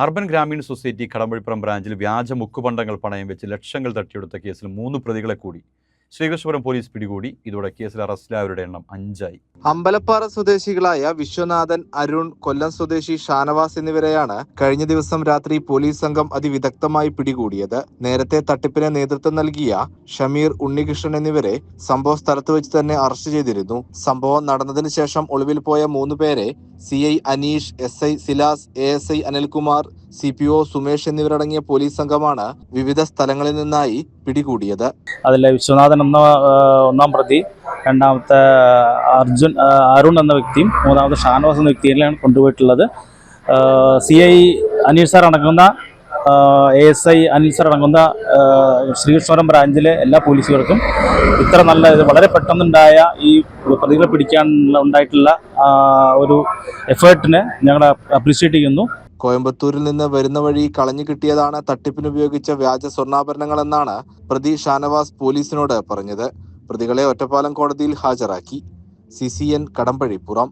Urban Gramin society Kadampazhipuram ബ്രാഞ്ചിൽ വ്യാജ മുക്കുപണ്ടങ്ങൾ പണയം വെച്ച് ലക്ഷങ്ങൾ തട്ടിയെടുത്ത കേസിൽ 3 പ്രതികളെ കൂടി ശ്രീകൃഷ്ണപുരം പോലീസ് പിടികൂടി. ഇതോടെ കേസിൽ അറസ്റ്റിലായവരുടെ എണ്ണം 5 ആയി. അമ്പലപ്പാറ സ്വദേശികളായ വിശ്വനാഥൻ, അരുൺ, കൊല്ലം സ്വദേശി ഷാനവാസ് എന്നിവരെയാണ് കഴിഞ്ഞ ദിവസം രാത്രി പോലീസ് സംഘം അതിവിദഗ്ധമായി പിടികൂടിയത്. നേരത്തെ തട്ടിപ്പിന് നേതൃത്വം നൽകിയ ഷമീർ, ഉണ്ണികൃഷ്ണൻ എന്നിവരെ സംഭവ സ്ഥലത്ത് വെച്ച് തന്നെ അറസ്റ്റ് ചെയ്തിരുന്നു. സംഭവം നടന്നതിന് ശേഷം ഒളിവിൽ പോയ 3 പേരെ CI Aneesh, SI സിലാസ്, ASI Anilkumar, CPO Sumesh എന്നിവരടങ്ങിയ പോലീസ് സംഘമാണ് വിവിധ സ്ഥലങ്ങളിൽ നിന്നായി പിടികൂടിയത്. അതിലെ വിശ്വനാഥൻ എന്ന ഒന്നാം പ്രതി, രണ്ടാമത്തെ അരുൺ എന്ന വ്യക്തിയും മൂന്നാമത്തെ ഷാനവാസ് എന്ന വ്യക്തിയിലാണ് കൊണ്ടുപോയിട്ടുള്ളത്. CI അനീഷ് സാർ അടങ്ങുന്ന ASI അനിൽ സാർ അടങ്ങുന്ന ശ്രീകൃഷ്ണപുരം ബ്രാഞ്ചിലെ എല്ലാ പോലീസുകാർക്കും ഇത്ര നല്ല വളരെ പെട്ടെന്നുണ്ടായ ഈ പ്രതികളെ പിടിക്കാൻ ഉണ്ടായിട്ടുള്ള ഒരു എഫേർട്ടിനെ ഞങ്ങൾ അപ്രീഷിയേറ്റ് ചെയ്യുന്നു. കോയമ്പത്തൂരിൽ നിന്ന് വരുന്ന വഴി കളഞ്ഞു കിട്ടിയതാണ് തട്ടിപ്പിനുപയോഗിച്ച വ്യാജ സ്വർണ്ണാഭരണങ്ങളെന്നാണ് പ്രതി ഷാനവാസ് പോലീസിനോട് പറഞ്ഞത്. പ്രതികളെ ഒറ്റപ്പാലം കോടതിയിൽ ഹാജരാക്കി. CCN കടമ്പഴിപ്പുറം.